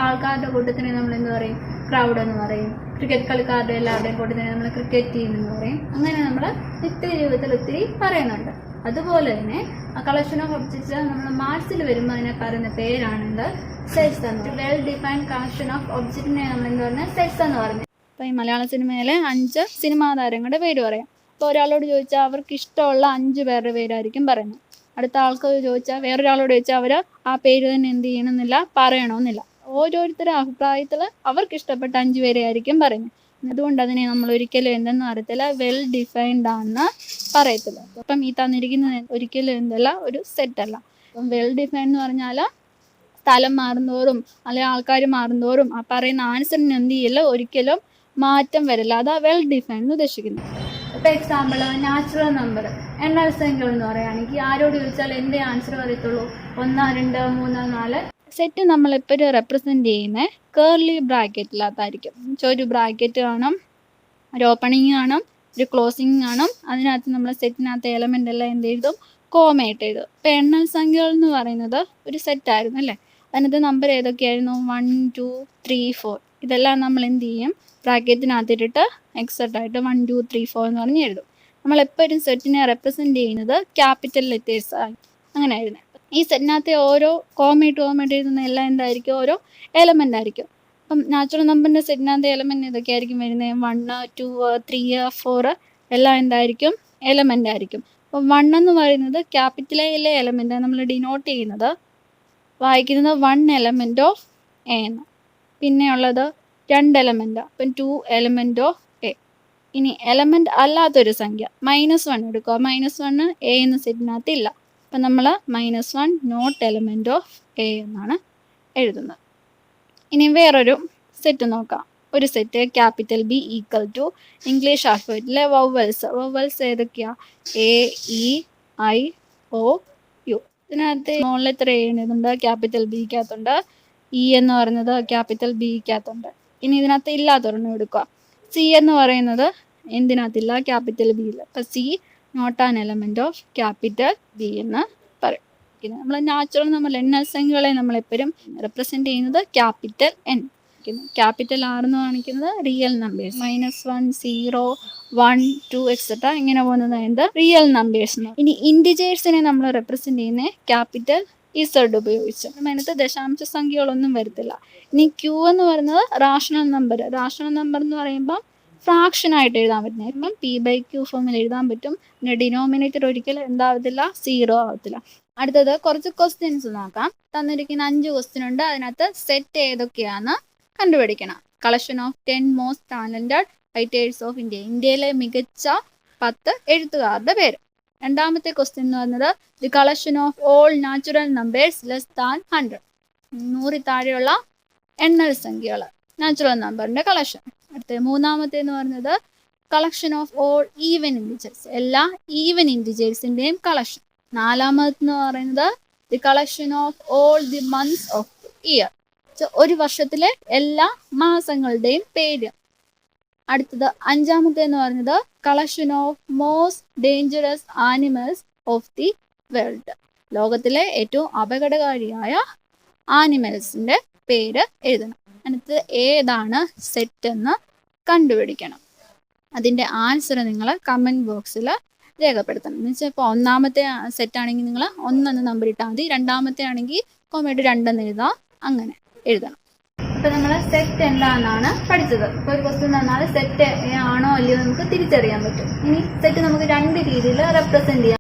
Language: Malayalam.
ആൾക്കാരുടെ കൂട്ടത്തിനെ നമ്മൾ എന്ത് പറയും? ക്രൗഡ് എന്ന് പറയും. ക്രിക്കറ്റ് കളിക്കാരുടെ എല്ലാവരുടെയും കൂട്ടത്തിനെ നമ്മൾ ക്രിക്കറ്റ് ടീം എന്ന് പറയും. അങ്ങനെ നമ്മൾ നിത്യ ജീവിതത്തിൽ ഒത്തിരി പറയുന്നുണ്ട്. അതുപോലെ തന്നെ ആ കളക്ഷൻ ഓഫ് ഒബ്ജക്ട്സ് നമ്മൾ മാർക്സിൽ വരുമ്പോൾ അതിനെ പറയുന്ന പേരാണെന്ത്? സെറ്റ്സ് എന്ന്. വെൽ ഡിഫൈൻഡ് കളക്ഷൻ ഓഫ് ഒബ്ജക്റ്റിനെ നമ്മൾ എന്ത് പറഞ്ഞാൽ സെറ്റ്സ് എന്ന് പറഞ്ഞു. അപ്പോൾ ഈ മലയാള സിനിമയിലെ 5 സിനിമാ താരങ്ങളുടെ പേര് പറയാം. അപ്പോൾ ഒരാളോട് ചോദിച്ചാൽ അവർക്ക് ഇഷ്ടമുള്ള 5 പേരുടെ പേരായിരിക്കും പറയുന്നത്. അടുത്ത ആൾക്ക് ചോദിച്ചാൽ വേറൊരാളോട് ചോദിച്ചാൽ അവർ ആ പേര് തന്നെ എന്ത് ചെയ്യണമെന്നില്ല, പറയണമെന്നില്ല. ഓരോരുത്തരുടെ അഭിപ്രായത്തിൽ അവർക്ക് ഇഷ്ടപ്പെട്ട 5 പേരെ ആയിരിക്കും പറയുന്നത്. അതുകൊണ്ട് അതിനെ നമ്മൾ ഒരിക്കലും എന്തെന്ന് അറിയത്തില്ല, വെൽ ഡിഫൈൻഡ് ആണെന്ന് പറയത്തില്ല. അപ്പം ഈ തന്നിരിക്കുന്നത് ഒരിക്കലും എന്തല്ല, ഒരു സെറ്റ് അല്ല. അപ്പം വെൽ ഡിഫൈൻഡ് എന്ന് പറഞ്ഞാൽ സ്ഥലം മാറുന്നതോറും അല്ലെങ്കിൽ ആൾക്കാർ മാറുന്നതോറും ആ പറയുന്ന ആൻസറിന് എന്ത് ചെയ്യില്ല, ഒരിക്കലും മാറ്റം വരില്ല. അതാ വെൽ ഡിഫൈൻഡ് എന്ന് ഉദ്ദേശിക്കുന്നത്. ഇപ്പോൾ എക്സാമ്പിൾ നാച്ചുറൽ നമ്പർ എണ്ണൽ സംഖ്യകൾ എന്ന് പറയുകയാണെങ്കിൽ ആരോട് ചോദിച്ചാൽ എൻ്റെ ആൻസർ പറയത്തുള്ളൂ 1, 2, 3, 4. സെറ്റ് നമ്മളെപ്പോഴും റെപ്രസെൻറ്റ് ചെയ്യുന്നത് കേർലി ബ്രാക്കറ്റിനകത്തായിരിക്കും. ഒരു ബ്രാക്കറ്റ് കാണും, ഒരു ഓപ്പണിങ് കാണും, ഒരു ക്ലോസിങ് കാണും. അതിനകത്ത് നമ്മൾ സെറ്റിനകത്ത് എലമെൻ്റ് എല്ലാം എന്ത് എഴുതും? കോമയായിട്ട് എഴുതും. ഇപ്പോൾ എണ്ണൽ സംഖ്യകൾ എന്ന് പറയുന്നത് ഒരു സെറ്റായിരുന്നു അല്ലേ? അതിനകത്ത് നമ്പർ ഏതൊക്കെയായിരുന്നു? 1, 2, 3, 4. ഇതെല്ലാം നമ്മൾ എന്ത് ചെയ്യും? ബ്രാക്കറ്റിനകത്തിട്ടിട്ട് എക്സെറ്റായിട്ട് 1, 2, 3, 4 എന്ന് പറഞ്ഞ് എഴുതും. നമ്മളെപ്പോഴും സെറ്റിനെ റെപ്രസെൻറ്റ് ചെയ്യുന്നത് ക്യാപിറ്റൽ ലെറ്റേഴ്സ് ആയി അങ്ങനെ എഴുതുന്നത്. ഈ സെറ്റിനകത്തെ ഓരോ കോമയായിട്ട് എഴുതുന്ന എല്ലാം എന്തായിരിക്കും? ഓരോ എലമെൻ്റ് ആയിരിക്കും. അപ്പം നാച്ചുറൽ നമ്പറിൻ്റെ സെറ്റിനകത്തെ എലമെൻ്റ് ഏതൊക്കെയായിരിക്കും വരുന്നത്? 1, 2, 3, 4 എല്ലാം എന്തായിരിക്കും? എലമെൻ്റ് ആയിരിക്കും. അപ്പം 1 എന്ന് പറയുന്നത് ക്യാപിറ്റൽ എയിലെ എലമെൻ്റ് നമ്മൾ ഡിനോട്ട് ചെയ്യുന്നത്, വായിക്കുന്നത് 1 എലമെൻ്റ് ഓഫ് എ എന്ന്. പിന്നെയുള്ളത് 2 എലമെൻ്റ്, അപ്പം 2 എലമെൻ്റ് ഓഫ് എ. ഇനി എലമെൻ്റ് അല്ലാത്തൊരു സംഖ്യ -1 എടുക്കുക. -1 എ എന്ന സെറ്റിനകത്ത് ഇല്ല. അപ്പം നമ്മൾ -1 നോട്ട് എലമെൻ്റ് ഓഫ് എ എന്നാണ് എഴുതുന്നത്. ഇനി വേറൊരു സെറ്റ് നോക്കാം. ഒരു set capital B equal to English ആൽഫബറ്റിലെ വവൽസ് ഏതൊക്കെയാണ്? A, E, I, O, U. ഇതിനകത്ത് മുകളിൽ എത്ര എഴുതുന്നുണ്ട്? ക്യാപിറ്റൽ ബിക്കകത്തുണ്ട്. ഇ എന്ന് പറയുന്നത് ക്യാപിറ്റൽ ബിക്കകത്തുണ്ട്. ഇനി ഇതിനകത്ത് ഇല്ലാത്തൊരെണ്ണം എടുക്കുക. സി എന്ന് പറയുന്നത് എന്തിനകത്തില്ല? ക്യാപിറ്റൽ ബിയിൽ. അപ്പം C not an element of capital B എന്ന് പറയും. നമ്മൾ നാച്ചുറൽ നമ്മൾ എണ്ണൽ സംഖ്യകളെ നമ്മളെപ്പോഴും റെപ്രസെൻറ്റ് ചെയ്യുന്നത് ക്യാപിറ്റൽ എൻ. ക്യാപിറ്റൽ ആർ എന്ന് കാണിക്കുന്നത് റിയൽ നമ്പേഴ്സ്. -1, 0, 1, 2 എക്സെട്ര ഇങ്ങനെ പോകുന്നത് എന്ത്? Real numbers. ഇനി ഇൻഡിജേഴ്സിനെ നമ്മൾ റെപ്രസെൻറ്റ് ചെയ്യുന്നത് ക്യാപിറ്റൽ ഇസഡ് ഉപയോഗിച്ച്. അതിനകത്ത് ദശാംശ സംഖ്യകളൊന്നും വരത്തില്ല. ഇനി ക്യൂ എന്ന് പറയുന്നത് റാഷണൽ നമ്പർ. റാഷണൽ നമ്പർ എന്ന് പറയുമ്പോൾ ഫ്രാക്ഷനായിട്ട് എഴുതാൻ പറ്റുന്നത്. ഇപ്പം p/q ഫോമിൽ എഴുതാൻ പറ്റും. പിന്നെ ഡിനോമിനേറ്റർ ഒരിക്കലും എന്താവത്തില്ല? 0 ആവത്തില്ല. അടുത്തത് കുറച്ച് ക്വസ്റ്റ്യൻസ് നോക്കാം. തന്നിരിക്കുന്ന 5 ക്വസ്റ്റ്യൻ ഉണ്ട്. അതിനകത്ത് സെറ്റ് ഏതൊക്കെയാണെന്ന് കണ്ടുപിടിക്കണം. Collection of 10 most talented writers of India. ഇന്ത്യയിലെ മികച്ച 10 എഴുത്തുകാരുടെ പേര്. രണ്ടാമത്തെ ക്വസ്റ്റ്യൻ എന്ന് പറയുന്നത് the collection of all natural numbers less than 100. 100 താഴെയുള്ള എണ്ണൽ സംഖ്യകൾ നാച്ചുറൽ നമ്പറിൻ്റെ കളക്ഷൻ. അടുത്ത മൂന്നാമത്തെ എന്ന് പറയുന്നത് collection of all even integers. എല്ലാ ഈവൻ ഇൻഡിജേഴ്സിൻ്റെയും കളക്ഷൻ. നാലാമതെന്ന് പറയുന്നത് the collection of all the months of year. ഒരു വർഷത്തിലെ എല്ലാ മാസങ്ങളുടെയും പേര്. അടുത്തത് അഞ്ചാമത്തെ എന്ന് പറയുന്നത് collection of most dangerous animals of the world. ലോകത്തിലെ ഏറ്റവും അപകടകാരിയായ ആനിമൽസിൻ്റെ പേര് എഴുതണം. അതിനകത്ത് ഏതാണ് സെറ്റ് എന്ന് കണ്ടുപിടിക്കണം. അതിൻ്റെ ആൻസർ നിങ്ങൾ കമൻറ്റ് ബോക്സിൽ രേഖപ്പെടുത്തണം. എന്ന് വെച്ചാൽ ഇപ്പോൾ ഒന്നാമത്തെ സെറ്റ് ആണെങ്കിൽ നിങ്ങൾ 1 എന്ന് നമ്പർ ഇട്ടാൽ മതി. രണ്ടാമത്തെ ആണെങ്കിൽ കോമയായിട്ട് 2 എന്ന് എഴുതാം. അങ്ങനെ എഴുതണം. അപ്പോൾ നമ്മൾ സെറ്റ് എന്താണെന്നാണ് പഠിച്ചത്. ഇപ്പോൾ ഒരു ക്വസ്റ്റ്യൻ തന്നാൽ സെറ്റ് ആണോ അല്ലയോ നമുക്ക് തിരിച്ചറിയാൻ പറ്റും. ഇനി സെറ്റ് നമുക്ക് 2 രീതിയിൽ റെപ്രസെൻറ്റ് ചെയ്യാം.